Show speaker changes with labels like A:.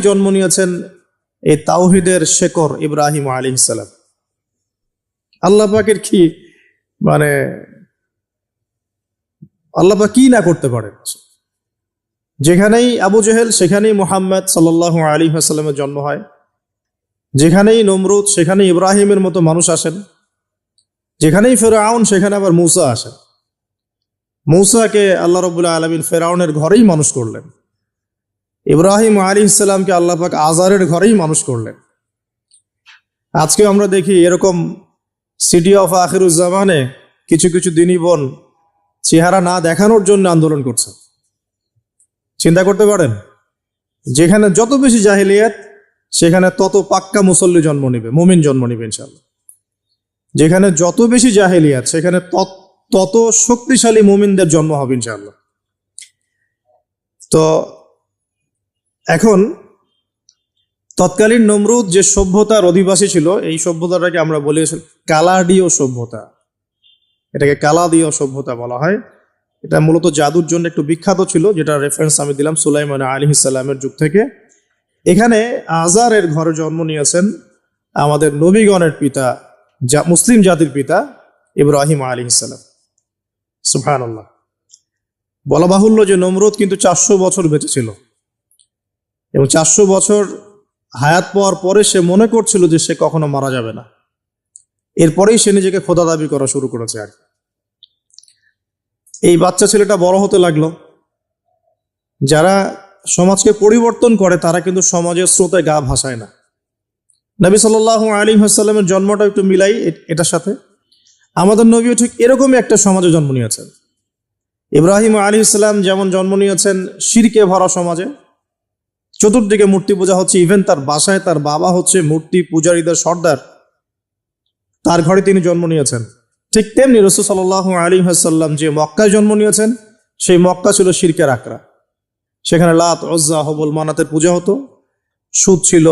A: জন্ম নিয়েছেন এই তাওহীদের শেকর ইব্রাহিম আলাইহিস সালাম। আল্লাহ পাকের কি মানে আল্লাহ পাক কি না করতে পারেন। যেখানেই আবু জেহেল সেখানেই মুহাম্মদ সাল্লাল্লাহু আলাইহি ওয়াসাল্লামের জন্ম হয়, যেখানেই নমরুদ সেখানেই ইব্রাহিমের মতো মানুষ আসেন, যেখানেই ফেরাউন সেখানে আবার মূসা আসেন। মূসাকে আল্লাহ রাব্বুল আলামিন ফেরাউনের ঘরেই মানুষ করলেন, ইব্রাহিম আলাইহিস সালামকে আল্লাহ পাক আজারের ঘরেই মানুষ করলেন। আজকে আমরা দেখি এরকম সিটি অফ আখিরুজ্জামানে কিছু কিছু দিনী বোন চেহারা না দেখানোর জন্য আন্দোলন করছে। চিন্তা করতে পারেন, যেখানে যত বেশি জাহেলিয়াত সেখানে তত পাক্কা মুসল্লি জন্ম নিবে, মুমিন জন্ম নিবে ইনশাআল্লাহ। যেখানে যত বেশি জাহেলিয়াত সেখানে তত শক্তিশালী মুমিনদের জন্ম হবে ইনশাআল্লাহ। তো এখন তৎকালীন নমরুদ যে সভ্যতার অধিবাসী ছিল, এই সভ্যতাটাকে আমরা বলি কালাডীয় সভ্যতা। এটাকে কালাদীয় সভ্যতা বলা হয়। এটা মূলত জাদুর জন্য একটু বিখ্যাত ছিল, যেটা রেফারেন্স আমি দিলাম সুলাইমান আলাইহিস সালামের যুগ থেকে। এখানে আজারের ঘরে জন্ম নিয়েছেন আমাদের নবীগণের পিতা, মুসলিম জাতির পিতা ইব্রাহিম আলাইহিস সালাম। সুবহানাল্লাহ। বলা বাহুল্য যে নমরুদ কিন্তু 400 বছর বেঁচে ছিল, এবং 400 বছর হায়াত পাওয়ার পরে সে মনে করছিল যে সে কখনো মারা যাবে না। এরপরেই সে নিজেকে খোদা দাবি করা শুরু করেছে। আর এই বাচ্চা ছেলেটা বড় হতে লাগলো। যারা সমাজকে পরিবর্তন করে তারা কিন্তু সমাজের স্রোতে গা ভাসায় না। নবী সাল্লাল্লাহু আলাইহি ওয়াসাল্লামের জন্মটা একটু মিলাই এটার সাথে। আমাদের নবীও ঠিক এরকমই একটা সমাজে জন্ম নিয়েছেন। ইব্রাহিম আলাইহিস সালাম যেমন জন্ম নিয়েছেন শিরকে ভরা সমাজে, চতুর্দিকে মূর্তি পূজা হচ্ছে, ইভেন তার বাসায় তার বাবা হচ্ছে মূর্তি পূজারীদের সর্দার, তার ঘরে তিনি জন্ম নিয়েছেন। ঠিক তেমনি রাসূল সাল্লাল্লাহু আলাইহি ওয়াসাল্লাম যে মক্কায় জন্ম নিয়েছেন, সেই মক্কা ছিল শিরকের আকড়া। সেখানে লাত, উজ্জা, হুবল, মানাতের পূজা হতো, সুদ ছিল।